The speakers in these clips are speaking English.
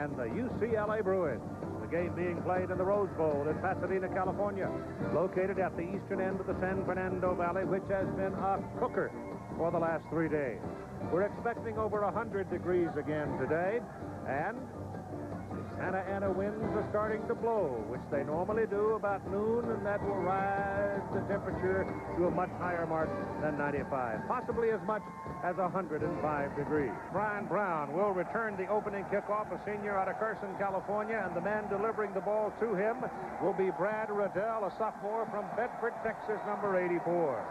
and the UCLA Bruins. The game being played in the Rose Bowl in Pasadena, California, located at the eastern end of the San Fernando Valley, which has been a cooker for the last 3 days. We're expecting over 100 degrees again today, and Santa Ana winds are starting to blow, which they normally do about noon, and that will rise the temperature to a much higher mark than 95, possibly as much as 105 degrees. Brian Brown will return the opening kickoff, a senior out of Carson, California, and the man delivering the ball to him will be Brad Riddell, a sophomore from Bedford, Texas, number 84.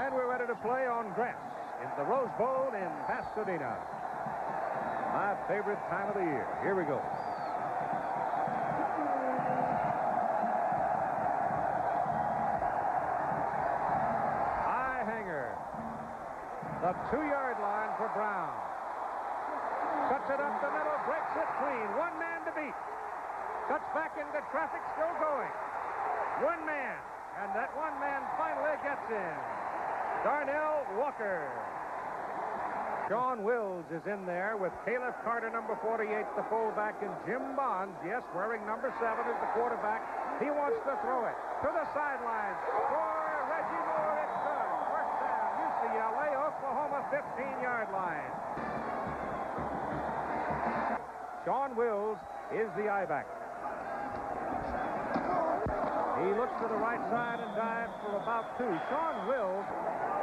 And we're ready to play on grass in the Rose Bowl in Pasadena. My favorite time of the year. Here we go. High hanger. The 2-yard line for Brown. Cuts it up the middle, breaks it clean. One man to beat. Cuts back into traffic, still going. One man. And that one man finally gets in. Darnell Walker. Sean Wills is in there with Caleb Carter, number 48, the fullback, and Jim Bonds, yes, wearing number 7 as the quarterback. He wants to throw it to the sidelines for Reggie Moore. It's good. First down, UCLA, Oklahoma, 15-yard line. Sean Wills is the I-back. He looks to the right side and dives for about 2. Sean Wills,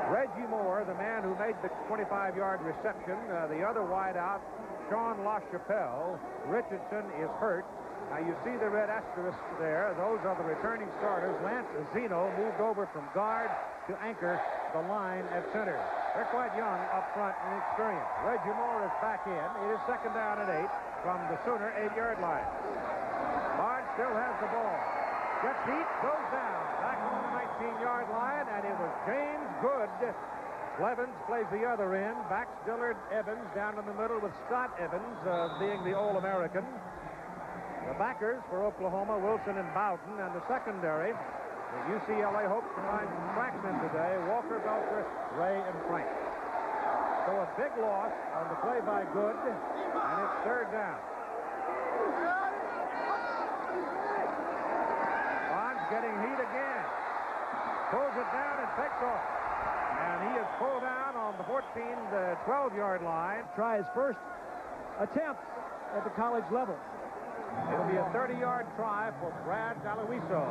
Reggie Moore, the man who made the 25-yard reception, the other wideout, Sean LaChapelle. Richardson is hurt. Now, you see the red asterisk there. Those are the returning starters. Lance Zeno moved over from guard to anchor the line at center. They're quite young up front and experienced. Reggie Moore is back in. It is second down and 8 from the Sooner 8-yard line. Bard still has the ball. Gets beat, goes down. Back on the 19-yard line, and it was James Good. Blevins plays the other end. Backs Dillard Evans down in the middle with Scott Evans being the All-American. The backers for Oklahoma, Wilson and Bowden, and the secondary, the UCLA hopes to find some tracksmen today, Walker, Belcher, Ray, and Frank. So a big loss on the play by Good, and it's third down. Getting heat again. Pulls it down and takes off. And he is pulled down on the 12-yard line. Try his first attempt at the college level. It'll be a 30-yard try for Brad D'Aloiso.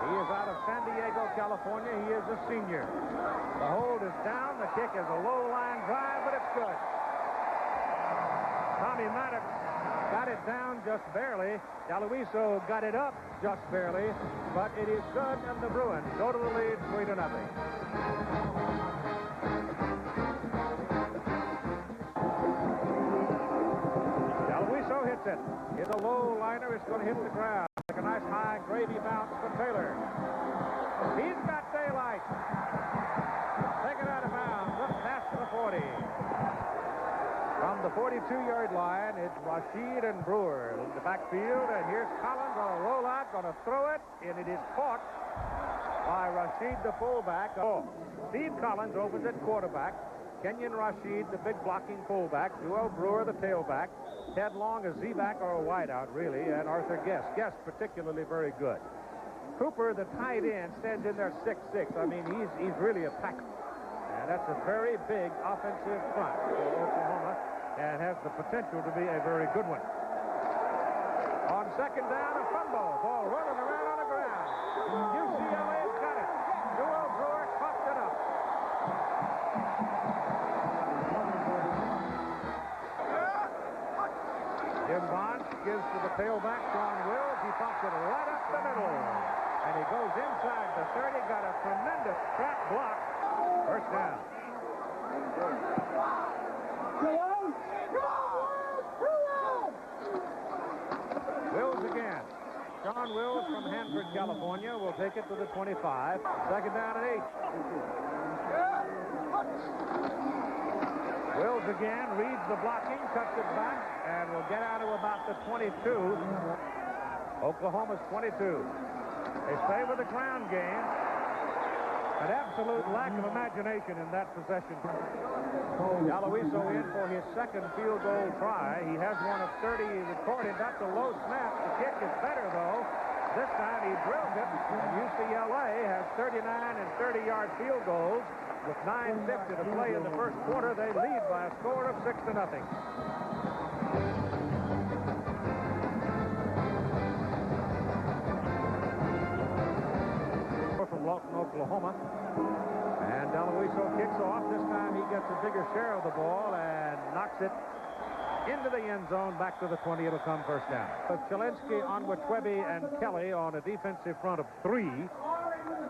He is out of San Diego, California. He is a senior. The hold is down. The kick is a low-line drive, but it's good. Tommy Maddox got it down just barely. D'Aloiso got it up just barely, but it is good, and the Bruins go to the lead 3-0. D'Aloiso hits it. It's a low liner. It's going to hit the ground. Like a nice high gravy bounce for Taylor. He's got daylight. Taken out of bounds. Up past the 40. From the 42-yard line, it's Rashid and Brewer in the backfield, and here's Collins on a rollout, going to throw it, and it is caught by Rashid, the fullback. Oh, Steve Collins opens at quarterback. Kenyon Rashid, the big blocking fullback. Joel Brewer, the tailback. Ted Long, a Z-back or a wideout, really, and Arthur Guest. Guest particularly very good. Cooper, the tight end, stands in there 6'6". I mean, he's really a packer. And that's a very big offensive front for Oklahoma, and has the potential to be a very good one. On second down, a fumble. Ball rolling around on the ground. UCLA's got it. Joel Brewer coughed it up. Jim Bonds gives to the tailback, Sean Wills. He pops it right up the middle. And he goes inside the 30. Got a tremendous trap block. First down. Wills again. Sean Wills from Hanford, California will take it to the 25. Second down and 8. Wills again reads the blocking, cuts it back, and will get out to about the 22. Oklahoma's 22. They stay with the ground game. An absolute lack of imagination in that possession. Aloiso in for his second field goal try. He has one of 30 recorded. That's a low snap. The kick is better, though. This time he drills it, and UCLA has 39 and 30-yard field goals. With 9:50 to play in the first quarter, they lead by a score of 6-0. From Lawton, Oklahoma. And Aloiso kicks off. This time he gets a bigger share of the ball and knocks it into the end zone, back to the 20. It'll come first down. Chelinsky, Onwetwebe, and Kelly on a defensive front of 3.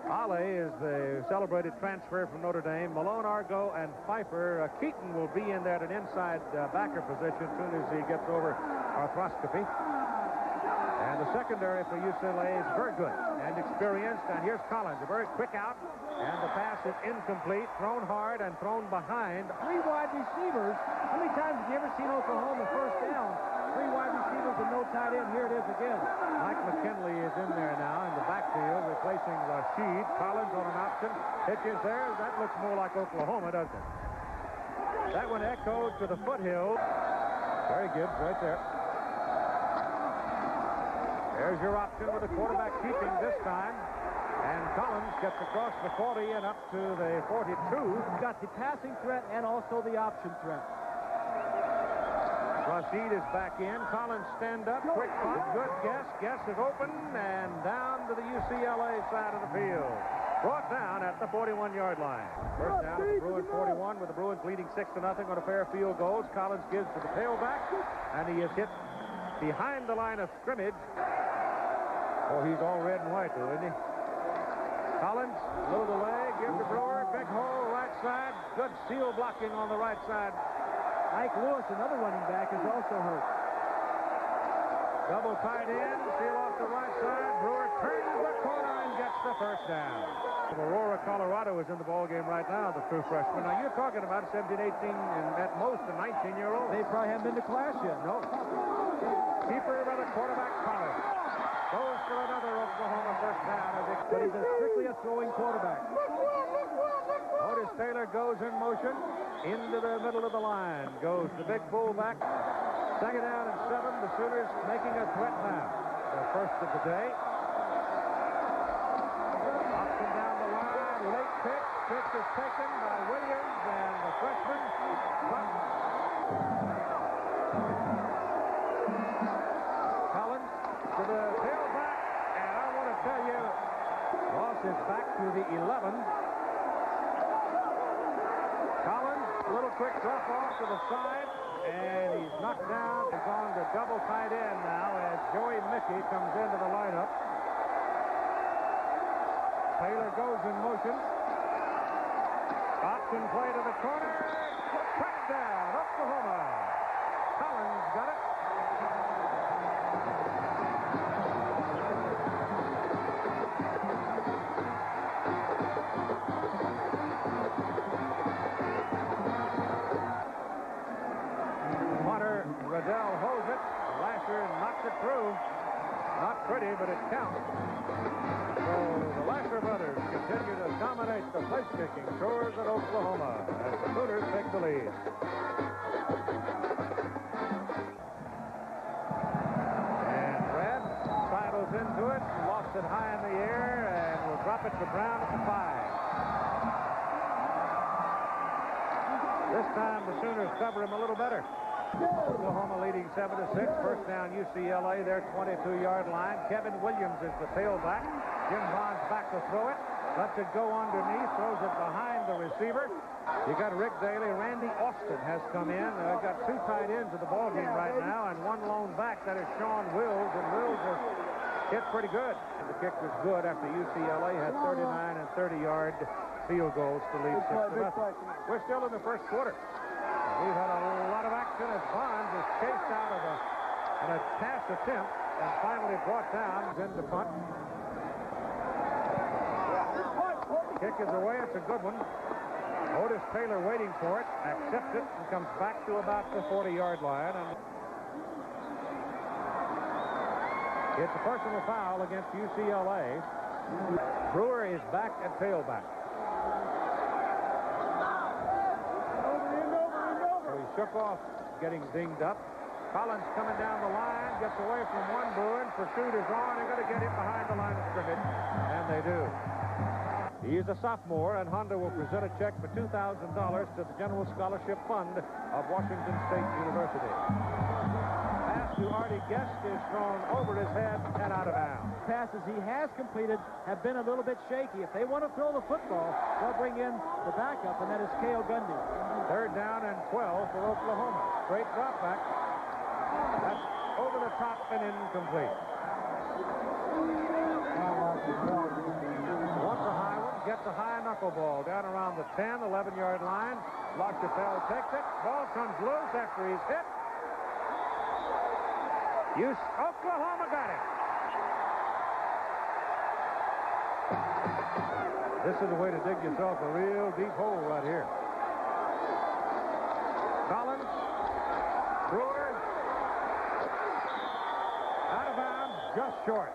Ale is the celebrated transfer from Notre Dame. Malone, Argo, and Pfeiffer. Keaton will be in there at an inside backer position as soon as he gets over arthroscopy. And the secondary for UCLA is very good and experienced. And here's Collins, a very quick out. And the pass is incomplete, thrown hard and thrown behind. 3 wide receivers. How many times have you ever seen Oklahoma first down? 3 wide receivers and no tight end. Here it is again. Mike McKinley is in there now in the backfield, replacing Rashid. Collins on an option. Pitches there. That looks more like Oklahoma, doesn't it? That one echoed to the foothill. Very good, right there. There's your option with the quarterback keeping this time. And Collins gets across the 40 and up to the 42. Got the passing threat and also the option threat. Rashid is back in. Collins stand up. Quick punt. Good guess. Guess is open and down to the UCLA side of the field. Brought down at the 41-yard line. First down at the Bruins 41 with the Bruins leading 6-0 on a pair of field goals. Collins gives to the tailback and he is hit behind the line of scrimmage. Oh, he's all red and white, though, isn't he? Collins, a little delay, give to Brewer, big hole, right side. Good seal blocking on the right side. Ike Lewis, another running back, is also hurt. Double tight end, seal off the right side. Brewer turns the corner and gets the first down. Aurora, Colorado is in the ballgame right now, the true freshman. Now, you're talking about 17, 18, and at most a 19-year-old. They probably haven't been to class yet. No. Keeper by the quarterback, Collins. Goes for another Oklahoma first down. But he's strictly a throwing quarterback. Otis Taylor goes in motion into the middle of the line. Goes the big fullback. Second down and 7. The Sooners making a threat now. The first of the day. Option down the line. Late pitch. Pitch is taken by Williams and the freshman. Collins to the tailback. And I want to tell you, Ross is back to the 11. Collins, a little quick drop off to the side. And he's knocked down. He's on to double tight end now as Joey Mickey comes into the lineup. Taylor goes in motion. Option play to the corner. Touchdown, Oklahoma. Collins got it. Riddell holds it. Lasher knocks it through. Not pretty, but it counts. So the Lasher brothers continue to dominate the place-kicking shores at Oklahoma as the Sooners take the lead. And Brad sidles into it, lost it high in the air, and will drop it to Brown at the 5. This time the Sooners cover him a little better. Oklahoma leading 7-6. First down UCLA, their 22-yard line. Kevin Williams is the tailback. Jim Bond's back to throw it. Lets it go underneath. Throws it behind the receiver. You got Rick Daly. Randy Austin has come in. Got 2 tight ends of the ballgame right now and 1 lone back. That is Sean Wills. And Wills has hit pretty good. And the kick was good after UCLA had 39 and 30-yard field goals to lead 6-0. We're still in the first quarter. We've had a lot of action as Bonds is chased out of a pass attempt and finally brought down into punt. Kick is away. It's a good one. Otis Taylor waiting for it, accepts it, and comes back to about the 40-yard line. And it's a personal foul against UCLA. Brewer is back at tailback. So he shook off getting dinged up. Collins coming down the line, gets away from one Bruin. Pursuit is on. They're going to get him behind the line of scrimmage, and they do. He is a sophomore, and Honda will present a check for $2,000 to the General Scholarship Fund of Washington State University. Pass to Artie Guest is thrown over his head and out of bounds. Passes he has completed have been a little bit shaky. If they want to throw the football, they'll bring in the backup, and that is Cale Gundy. Third down and 12 for Oklahoma. Straight drop back. That's over the top and incomplete. Wants a high one, gets a high knuckleball down around the 10, 11-yard line. LaChapelle takes it. Ball comes loose after he's hit. Oklahoma got it. This is the way to dig yourself a real deep hole right here. Collins, Brewer, out of bounds, just short.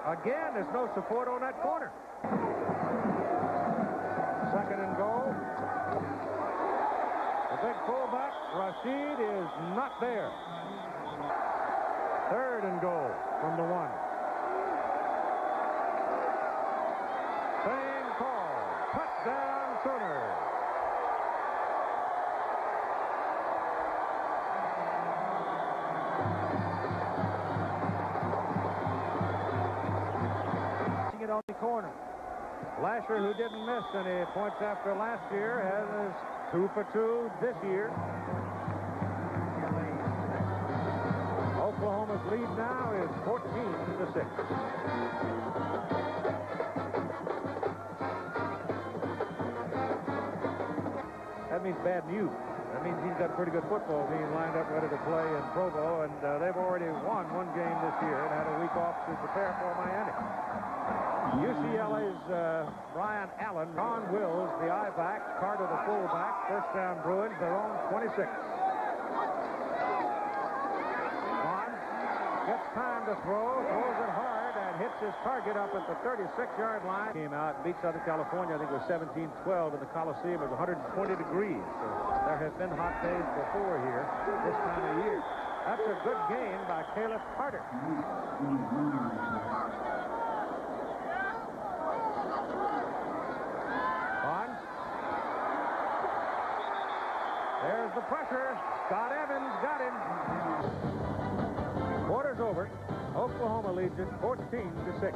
Again, there's no support on that corner. Second and goal. The big fullback, Rashid, is not there. Third and goal from the 1. Same call. Touchdown, Sooners. It on the corner. Lasher, who didn't miss any points after last year, has 2 for 2 this year. Oklahoma's lead now is 14-6. That means bad news. That means he's got a pretty good football team lined up ready to play in Provo, and they've already won one game this year and had a week off to prepare for Miami. UCLA's Brian Allen, Ron Wills, the I-back, Carter the fullback, first down Bruins, their own 26. Vaughn gets time to throw, throws it hard, and hits his target up at the 36-yard line. Came out and beat Southern California, I think it was 17-12 in the Coliseum. It was 120 degrees, so there have been hot days before here this time of year. That's a good gain by Caleb Carter. There's the pressure. Scott Evans got him. Quarter's over. Oklahoma leads it 14-6.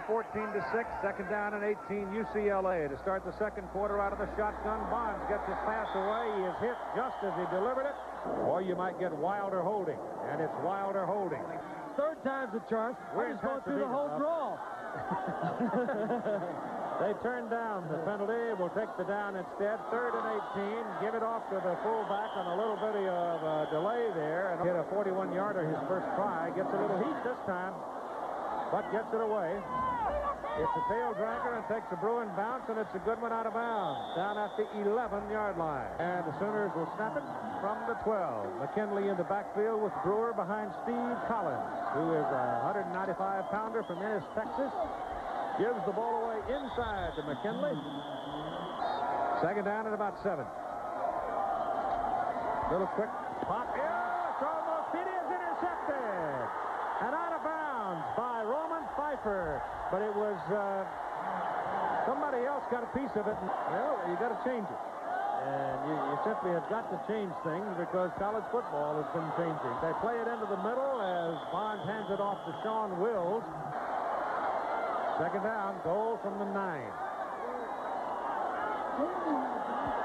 14-6. Second down and 18. UCLA to start the second quarter out of the shotgun. Bonds gets his pass away. He is hit just as he delivered it. Or you might get Wilder holding. And it's Wilder holding. Third time's the charm. We're just going through the whole draw. They turned down the penalty. Will take the down instead. Third and 18. Give it off to the fullback on a little bit of delay there. And hit a 41-yarder his first try. Gets a little heat this time, but gets it away. It's a tail dragger and takes a Bruin bounce, and it's a good one out of bounds. Down at the 11-yard line. And the Sooners will snap it from the 12. McKinley in the backfield with Brewer behind Steve Collins, who is a 195-pounder from Ennis, Texas. Gives the ball away inside to McKinley. Second down at about 7. Little quick pop. Yeah, it's almost, it is intercepted. And out of bounds by Roman Pfeiffer. But it was, somebody else got a piece of it. Well, you got to change it. And you simply have got to change things because college football has been changing. They play it into the middle as Bonds hands it off to Sean Wills. Second down, goal from the 9.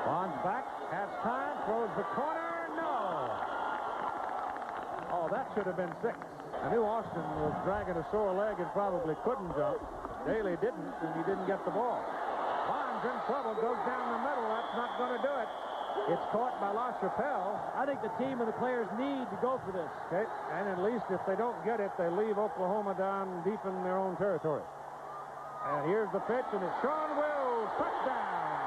Bonds back, has time, throws the corner, no. Oh, that should have been 6. I knew Austin was dragging a sore leg and probably couldn't jump. Daly didn't, and he didn't get the ball. Bonds in trouble, goes down the middle. That's not going to do it. It's caught by LaChapelle. I think the team and the players need to go for this. Okay, and at least if they don't get it, they leave Oklahoma down deep in their own territory. And here's the pitch, and it's Sean Wills, touchdown.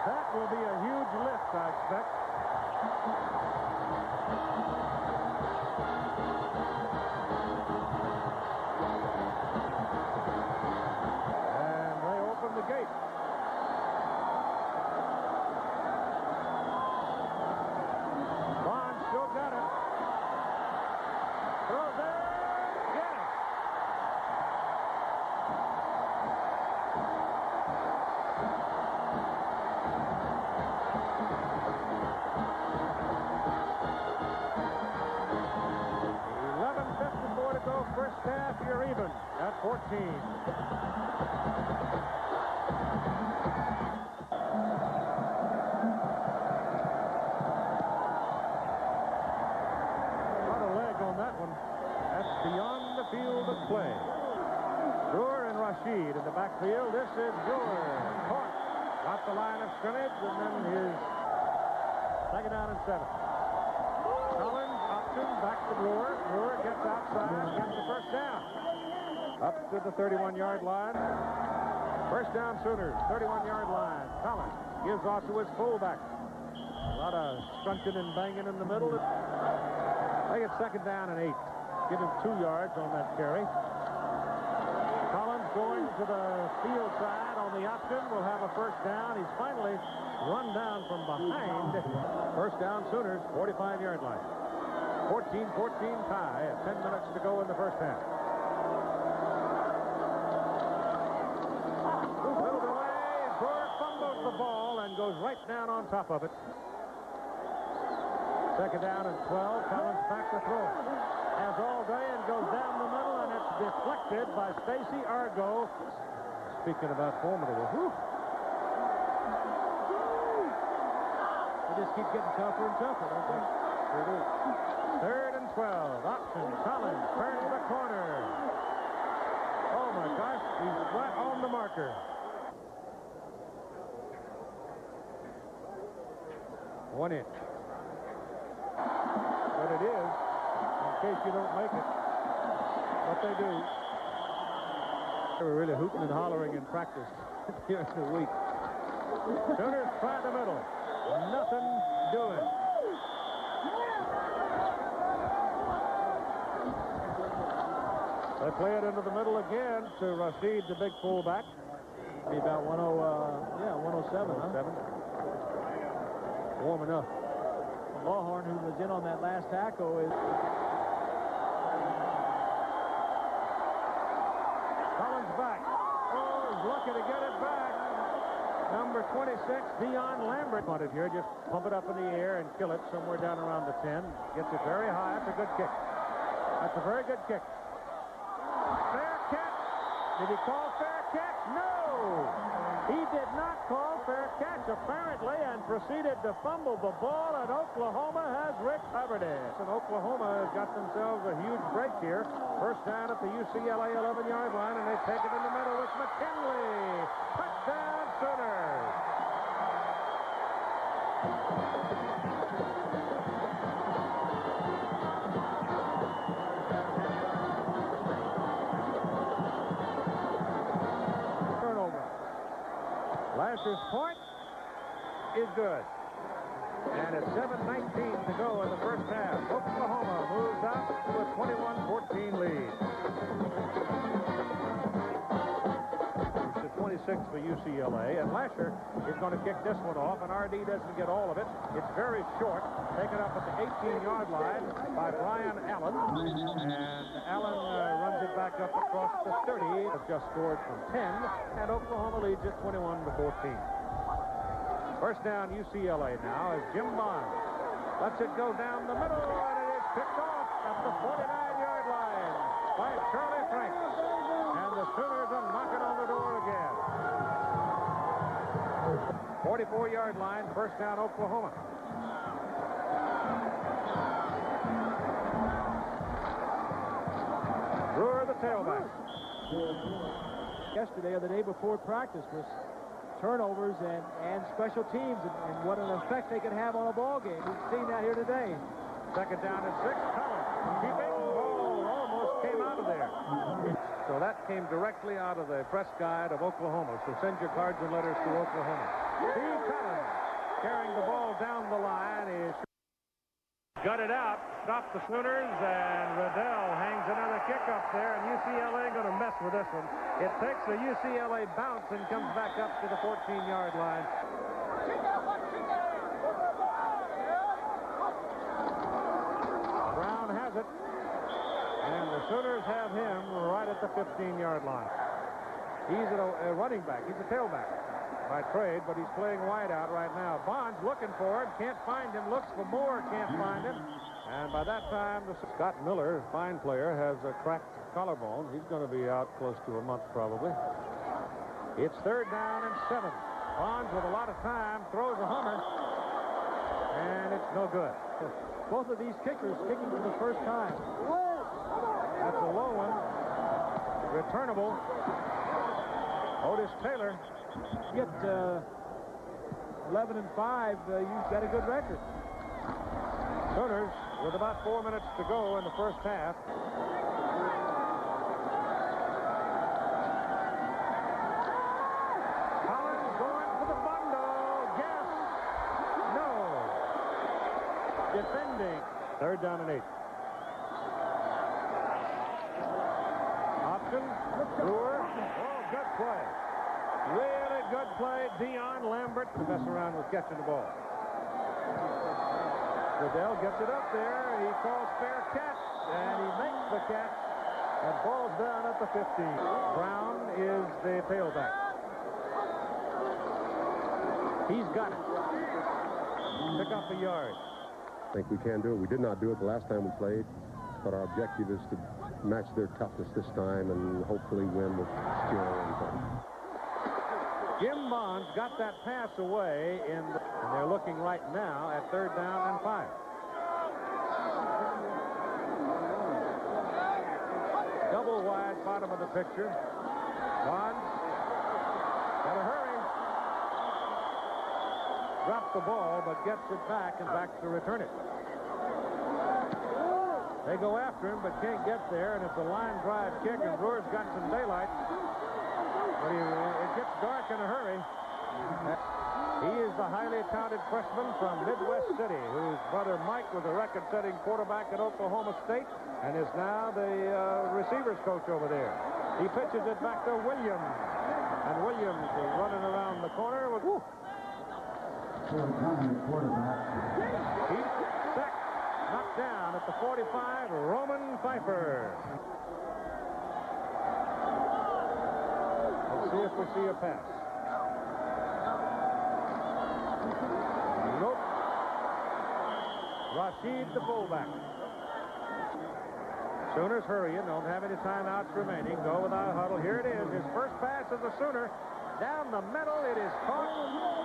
That will be a huge lift, I expect. And they open the gate. What a leg on that one. That's beyond the field of play. Brewer and Rashid in the backfield. This is Brewer. Caught. Got the line of scrimmage, and then his second down and 7. Collins, option, back to Brewer. Brewer gets outside, gets the first down. Up to the 31-yard line. First down Sooners, 31-yard line. Collins gives off to his fullback. A lot of scrunching and banging in the middle. They get second down and 8. Give him 2 yards on that carry. Collins going to the field side on the option. Will have a first down. He's finally run down from behind. First down Sooners, 45-yard line. 14-14 tie at 10 minutes to go in the first half. Little delay. Brewer fumbles the ball and goes right down on top of it. Second down and 12. Collins back to throw. Has all day and goes down the middle, and it's deflected by Stacy Argo. Speaking about formidable. Whew. They just keep getting tougher and tougher, don't they? Sure do. Third and 12. Option. Collins turns the corner. Oh, my gosh. He's right on the marker. One inch. But it is, in case you don't make it, what they do. They were really hooting and hollering in practice during the week. Sooners try the middle. Nothing doing. They play it into the middle again to Rashid, the big fullback. Be about 107, huh? Warming up. Lawhorn, who was in on that last tackle, is... Collins back. Oh, he's lucky to get it back. Number 26, Dion Lambert. Wanted here, just pump it up in the air and kill it somewhere down around the 10. Gets it very high. That's a good kick. That's a very good kick. Fair catch. Did he call fair catch? No! He did not call fair catch, apparently, and proceeded to fumble the ball, and Oklahoma has recovered it. And Oklahoma has got themselves a huge break here. First down at the UCLA 11-yard line, and they take it in the middle with McKinley. Touchdown, Sooners. Lasher's point is good. And it's 7:19 to go in the first half. Oklahoma moves up to a 21-14 lead. It's the 26th for UCLA, and Lasher is going to kick this one off, and RD doesn't get all of it. It's very short, taken up at the 18-yard line by Brian Allen, and Allen runs it back up across the 30. Has just scored from 10, and Oklahoma leads it 21-14. First down UCLA now as Jim Bond lets it go down the middle, and it is picked off at the 49-yard line by Charlie Frank. And the Sooners are knocking on the door again. 44-yard line, first down Oklahoma. Brewer, the tailback. Yesterday or the day before practice was turnovers and special teams and what an effect they can have on a ball game. We've seen that here today. Second down and 6. Collins keeping ball almost came out of there. So that came directly out of the press guide of Oklahoma. So send your cards and letters to Oklahoma. Steve Collins carrying the ball down the line is got it out, stopped the Sooners, and Riddell hangs another kick up there, and UCLA going to mess with this one. It takes the UCLA bounce and comes back up to the 14-yard line. Brown has it, and the Sooners have him right at the 15-yard line. He's a running back. He's a tailback by trade, but he's playing wide out right now. Bond's looking for him, can't find him, looks for more, can't find him. And by that time, Scott Miller, fine player, has cracked collarbone. He's going to be out close to a month probably. It's 3rd down and 7. Bonds with a lot of time throws a hummer, and it's no good. Both of these kickers kicking for the first time. That's a low one. Returnable. Otis Taylor. You get 11 and 5. You've got a good record. Sooners with about 4 minutes to go in the first half. Collins going for the bundle. Yes. No. Defending. 3rd down and 8. Option. Brewer. Oh, good play. Really good play. Dion Lambert to mess around with catching the ball. Goodell gets it up there. He calls fair catch, and he makes the catch and falls down at the 15. Brown is the tailback. He's got it. Pick up a yard. I think we can do it. We did not do it the last time we played, but our objective is to match their toughness this time and hopefully win with skill and fun. Jim Bonds got that pass away, and they're looking right now at 3rd down and 5. Double wide bottom of the picture. Bonds got to hurry. Drops the ball, but gets it back and back to return it. They go after him, but can't get there, and it's a line drive kick, and Brewer's got some daylight. But it gets dark in a hurry. He is the highly touted freshman from Midwest City, whose brother Mike was a record-setting quarterback at Oklahoma State and is now the receivers coach over there. He pitches it back to Williams, and Williams is running around the corner with... He's sacked, knocked down at the 45, Roman Pfeiffer. Let's see if we see a pass. Nope. Rashid, the fullback. Sooners hurrying, don't have any timeouts remaining. Go without a huddle. Here it is. His first pass is a Sooner. Down the middle, it is caught,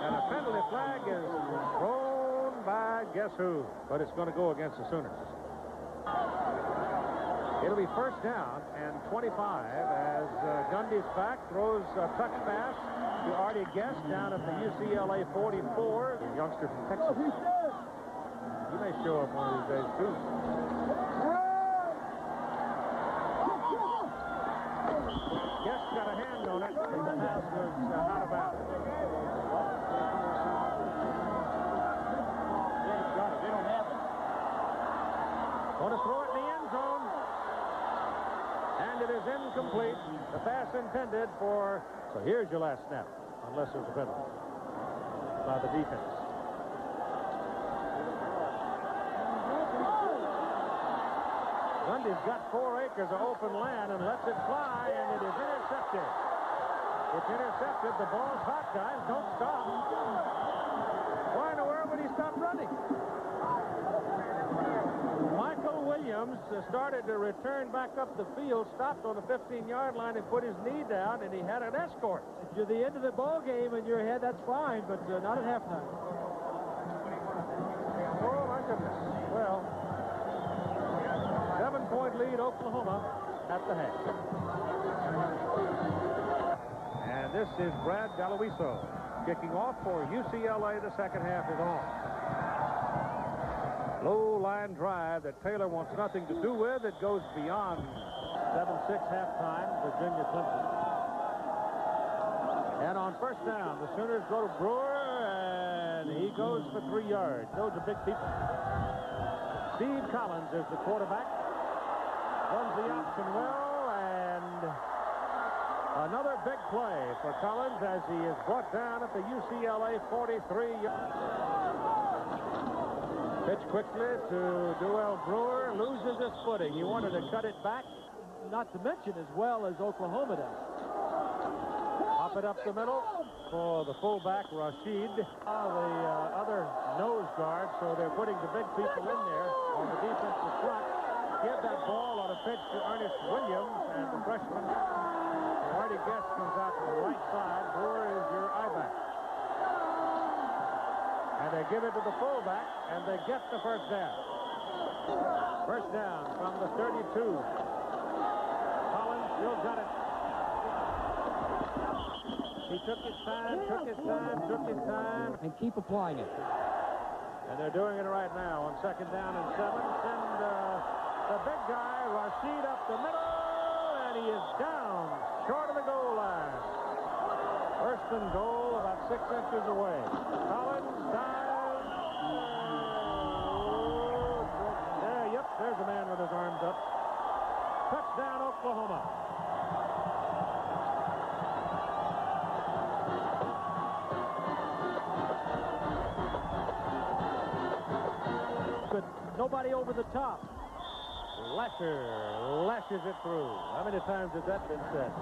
and a penalty flag is thrown by guess who? But it's going to go against the Sooners. It'll be 1st down and 25 as Gundy's back, throws a touch pass to Artie Guest down at the UCLA 44. The youngster from Texas. He may show up one of these days, too. Guest got a hand on it, but the pass was out of bounds. They don't have it. Going to throw it in the end zone. And it is incomplete. The pass intended for... So here's your last snap, unless there's a penalty by the defense. Gundy's got 4 acres of open land and lets it fly, and it is intercepted. It's intercepted. The ball's hot, guys. Don't stop. Why in the world would he stop running? Michael Williams started to return back up the field, stopped on the 15-yard line and put his knee down, and he had an escort. If you're the end of the ball game in your head, that's fine, but not at halftime. Oh, my goodness. Well, 7-point lead, Oklahoma at the half. And this is Brad Galoiso kicking off for UCLA. The second half is on. Low line drive that Taylor wants nothing to do with. It goes beyond 7-6 halftime, Virginia Clemson. And on 1st down, the Sooners go to Brewer, and he goes for 3 yards. Those are big people. Steve Collins is the quarterback. Runs the option well, and another big play for Collins as he is brought down at the UCLA 43. Pitch quickly to Duell Brewer, loses his footing. He wanted to cut it back. Not to mention as well as Oklahoma does. Pop it up the middle for the fullback, Rashid. The other nose guard, so they're putting the big people in there on the defensive front. give that ball on a pitch to Ernest Williams, and the freshman, Artie Guest, comes out to the right side. Brewer is your I-back. And they give it to the fullback, and they get the first down. First down from the 32. Collins still got it. He took his time, took his time. And keep applying it. And they're doing it right now on second down and 7. Send the big guy, Rashid, up the middle, and he is down short of the goal line. First and goal, about 6 inches away. Collins dives. There, yep, there's a man with his arms up. Touchdown, Oklahoma. But nobody over the top. Lasher lashes it through. How many times has that been said?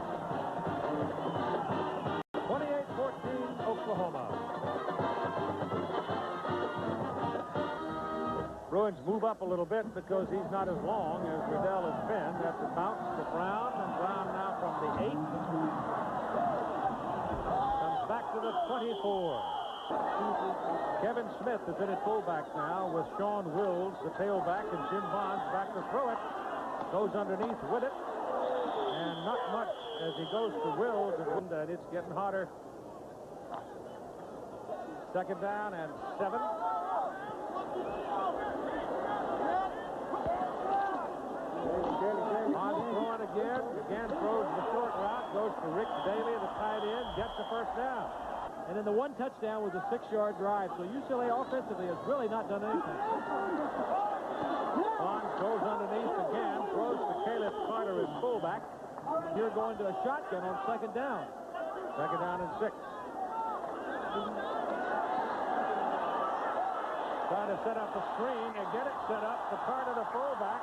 28-14, Oklahoma. Bruins move up a little bit because he's not as long as Riddell has been. That's a bounce to Brown, and Brown now from the 8. Comes back to the 24. Kevin Smith is in at fullback now with Sean Wills, the tailback, and Jim Bonds back to throw it. Goes underneath with it, and not much as he goes to Wills, and it's getting hotter. Second down and 7. Bonds throwing again throws the short route, goes to Rick Daly, the tight end, gets the first down. And then the one touchdown was a 6-yard drive. So UCLA offensively has really not done anything. Bonds goes underneath again, throws to Caleb Carter as fullback. You're going to a shotgun on second down. Second down and 6. Trying to set up a screen and get it set up to Carter, the fullback.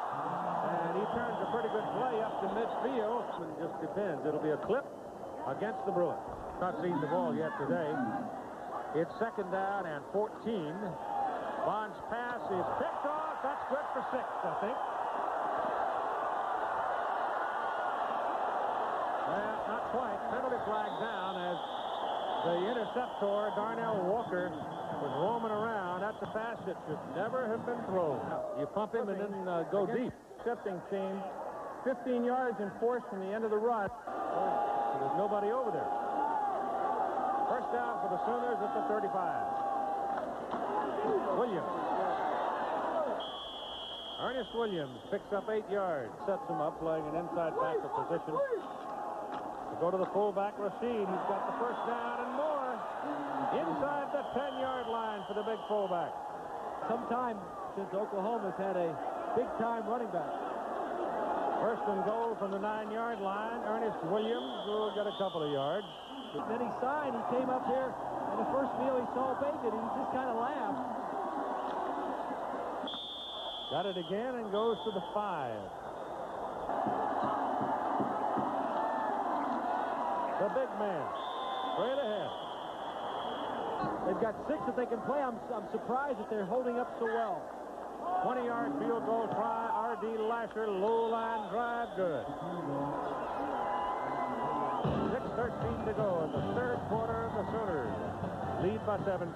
And he turns a pretty good play up to midfield. It just depends. It'll be a clip against the Bruins. Not seen the ball yet today. It's second down and 14. Bonds' pass is picked off. That's good for 6, I think. Well, not quite. Penalty flag down as the interceptor, Darnell Walker, was roaming around. That's a pass that should never have been thrown. You pump him and then go deep. Intercepting team, 15 yards in force from the end of the run. There's nobody over there. First down for the Sooners at the 35. Williams. Ernest Williams picks up 8 yards. Sets him up playing an inside backer position. To go to the fullback, Rashid. He's got the first down and more. Inside the 10-yard line for the big fullback. Sometime since Oklahoma's had a big-time running back. First and goal from the 9-yard line. Ernest Williams will get a couple of yards. Then he signed. He came up here, and the first meal he saw bacon, and he just kind of laughed. Got it again and goes to the 5. The big man, straight ahead. They've got 6 that they can play. I'm surprised that they're holding up so well. 20-yard field goal try. R.D. Lasher, low line drive, good. 6:13 to go in the third quarter. The Sooners lead by 17.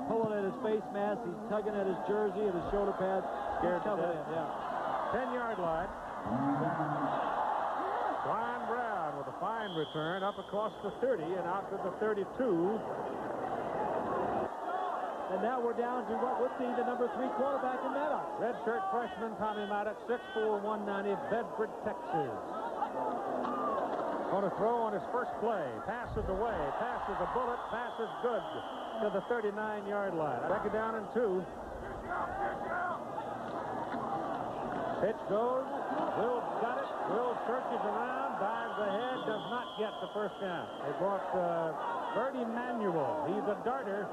Pulling at his face mask. He's tugging at his jersey, at his shoulder pads. Scared to death. Yeah. 10-yard line. Brian Brown with a fine return up across the 30 and out to the 32. And now we're down to what would be the number 3 quarterback in Maddox. Redshirt freshman Tommy Maddox, 6'4", 190, Bedford, Texas. Going to throw on his first play. Passes away. Passes a bullet. Passes good to the 39-yard line. Second down and 2. Pitch goes. Wills got it. Wills searches around, dives ahead, does not get the first down. They brought Bertie Manuel. He's a darter.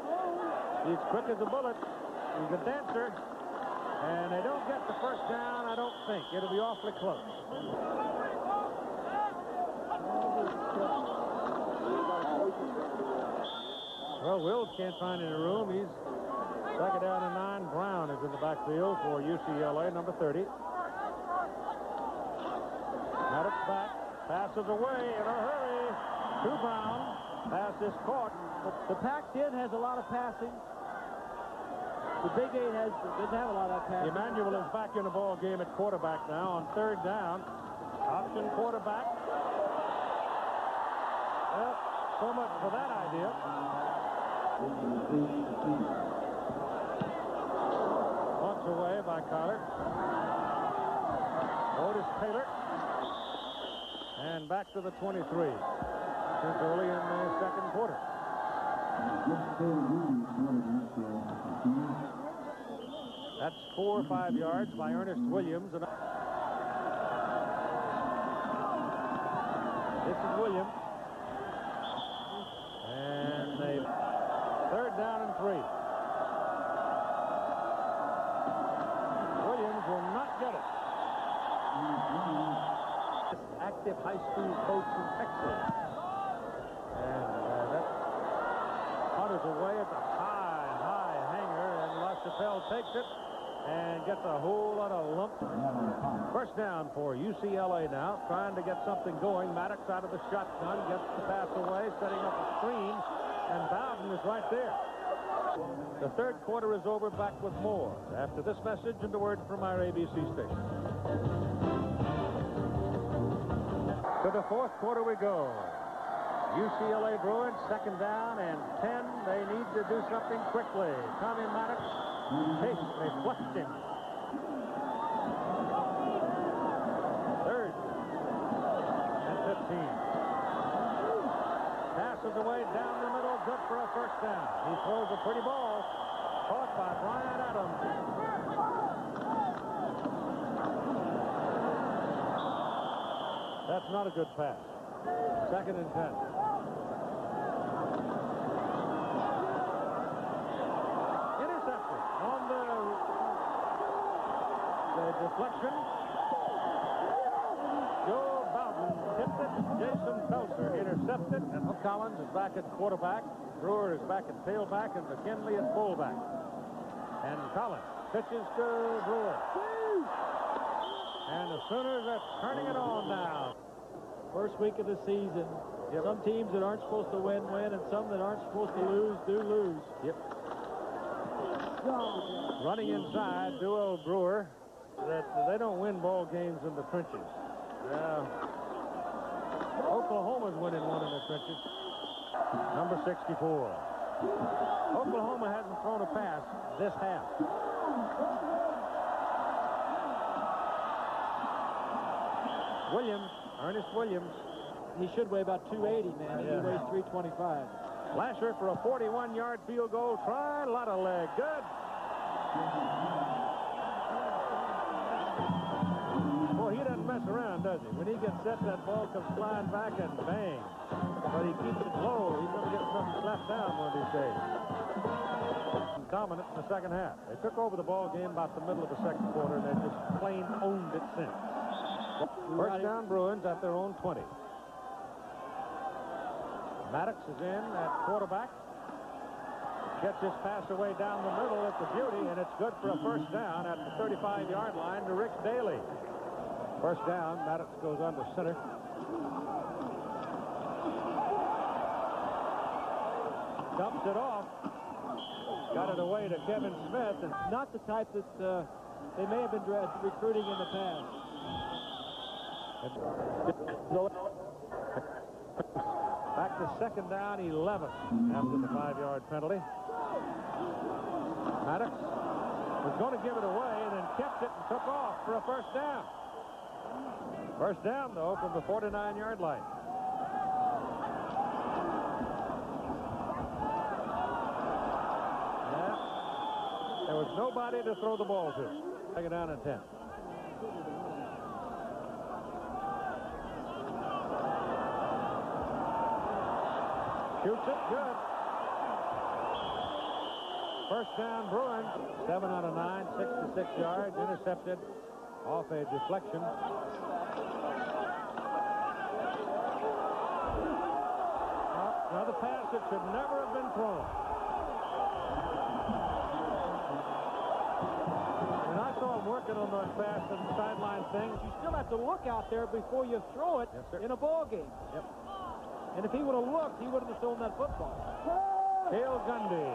He's quick as a bullet. He's a dancer. And they don't get the first down, I don't think. It'll be awfully close. Well, Wills can't find any room. He's Second down and 9. Brown is in the backfield for UCLA, number 30. Maddox back. Passes away in a hurry to Brown. Pass is caught. The Pac-10 has a lot of passing. The Big 8 doesn't have a lot of passing. Emmanuel is back in the ball game at quarterback now on third down. Option quarterback. Well, so much for that idea. Once away by Collar. Otis Taylor. And back to the 23. Since early in the second quarter. That's 4 or 5 yards by Ernest Williams. And this is Williams. And they third down and 3. Williams will not get it. Active high school coach in Texas. And that punters away at the high hanger, and LaChapelle takes it and gets a whole lot of lump. First down for UCLA now, trying to get something going. Maddox out of the shotgun, gets the pass away, setting up a screen, and Bowden is right there. The third quarter is over. Back with more after this message and the word from our ABC station. To the fourth quarter we go. UCLA Bruins, second down and 10. They need to do something quickly. Tommy Maddox, they flushed him. Third and 15. Passes away down the middle, good for a first down. He throws a pretty ball, caught by Brian Adams. That's not a good pass. Second and 10. Intercepted on the deflection. Joe Bowden hits it. Jason Belcher intercepted. And Collins is back at quarterback. Brewer is back at tailback, and McKinley at fullback. And Collins pitches to Brewer. And the Sooners are turning it on now. First week of the season. Yep. Some teams that aren't supposed to win, and some that aren't supposed to lose, do lose. Yep. Running inside, duo Brewer. That they don't win ball games in the trenches. Oklahoma's winning one in the trenches. Number 64. Oklahoma hasn't thrown a pass this half. Williams, Ernest Williams. He should weigh about 280, man. Yeah. He weighs 325. Lasher for a 41-yard field goal. Try, a lot of leg. Good. Boy, he doesn't mess around, does he? When he gets set, that ball comes flying back and bang. But he keeps it low. He's going to get something slapped down one of these days. Dominant in the second half. They took over the ball game about the middle of the second quarter, and they just plain owned it since. First down Bruins at their own 20. Maddox is in at quarterback. Gets his pass away down the middle at the beauty, and it's good for a first down at the 35-yard line to Rick Daly. First down, Maddox goes under center. Dumps it off. Got it away to Kevin Smith. And not the type that they may have been recruiting in the past. Back to second down, 11 after the 5-yard penalty. Maddox was going to give it away and then kept it and took off for a first down. First down, though, from the 49-yard line. Yeah. There was nobody to throw the ball to. Second down and 10. Shoots it, good. First down, Bruins. 7 out of 9, 66 yards, intercepted off a deflection. Another pass that should never have been thrown. And I saw him working on those fast and sideline things. You still have to look out there before you throw it in a ball game. Yep. And if he would have looked, he wouldn't have thrown that football. Cale Gundy,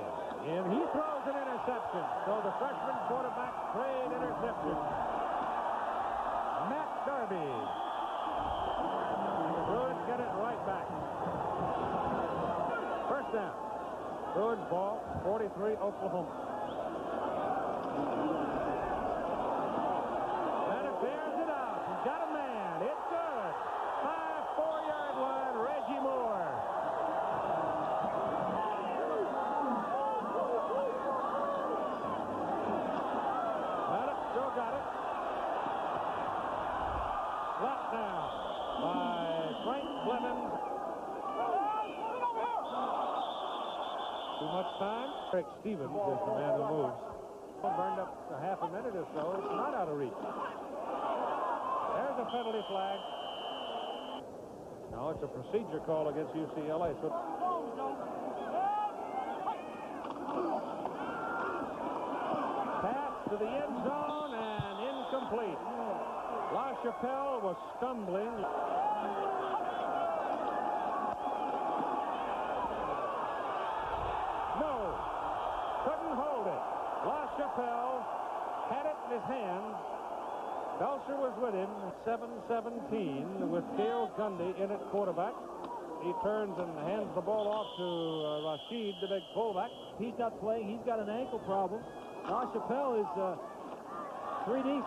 and he throws an interception. So the freshman quarterback trade interception. Matt Darby. The Bruins get it right back. First down. Bruins ball, 43, Oklahoma. And it bears it out. He's got a man. It's good. 4-yard line, Reggie Moore. Got it, still got it. Left down by Frank Clemens. Too much time. Eric Stevens is the man who moves. Burned up a half a minute or so. It's not out of reach. There's a penalty flag. No, it's a procedure call against UCLA. So pass to the end zone and incomplete. LaChapelle was stumbling. No, couldn't hold it. LaChapelle had it in his hand. Belcher was with him, 7-17, with Cale Gundy in at quarterback. He turns and hands the ball off to Rashid, the big fullback. He's not playing. He's got an ankle problem. LaChapelle is 3D.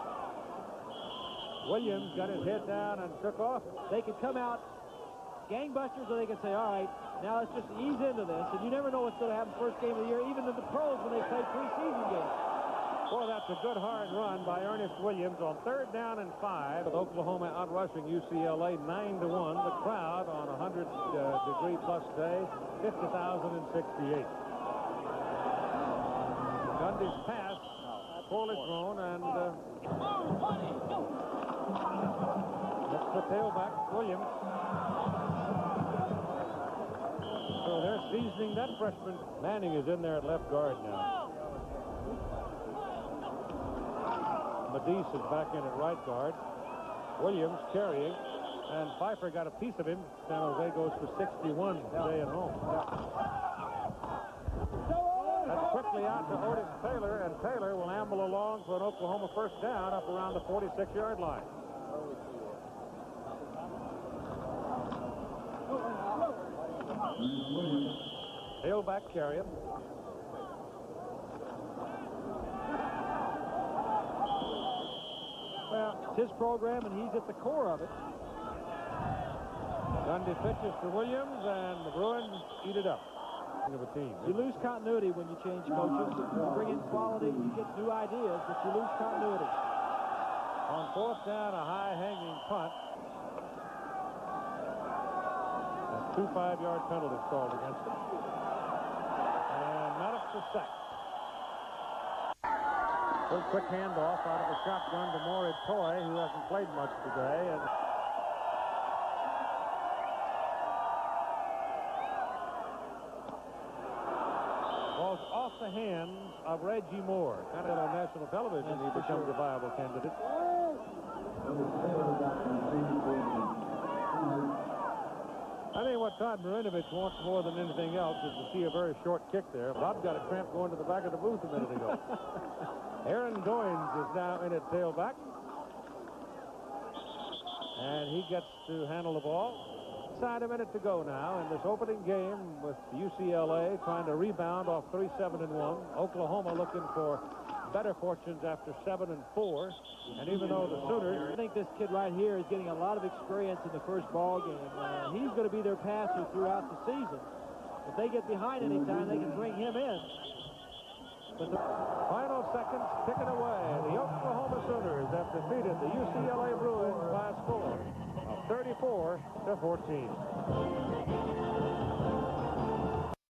Williams got his head down and took off. They could come out gangbusters, or they could say, all right, now let's just ease into this. And you never know what's going to happen first game of the year, even in the pros when they play preseason games. Boy, that's a good hard run by Ernest Williams on 3rd down and 5. With Oklahoma outrushing UCLA 9-1. The crowd on a 100-degree plus day, 50,068. Gundy's pass, poorly thrown, and that's the tailback, Williams. So they're seasoning that freshman. Manning is in there at left guard now. Medese is back in at right guard. Williams carrying, and Pfeiffer got a piece of him. San Jose goes for 61 today at home. That's quickly out to Otis Taylor, and Taylor will amble along for an Oklahoma first down up around the 46-yard line. Tailback carrying. Well, it's his program, and he's at the core of it. Gundy pitches to Williams, and the Bruins eat it up. Of a team. You lose continuity when you change coaches. You bring in quality, you get new ideas, but you lose continuity. On 4th down, a high-hanging punt. And 2 5-yard penalties called against him. And Maddox is sacked. Good quick handoff out of the shotgun to Maury Toy, who hasn't played much today. And ball's off the hands of Reggie Moore. Kind of on national television, he becomes a viable candidate. I think what Todd Marinovich wants more than anything else is to see a very short kick there. Bob got a cramp going to the back of the booth a minute ago. Aaron Goins is now in at tailback. And he gets to handle the ball. Inside a minute to go now in this opening game with UCLA trying to rebound off 3-7-1. Oklahoma looking for better fortunes after 7-4. And even though the Sooners... I think this kid right here is getting a lot of experience in the first ball game. He's going to be their passer throughout the season. If they get behind anytime, they can bring him in. But the final seconds ticking away. The Oklahoma Sooners have defeated the UCLA Bruins by a score of 34-14.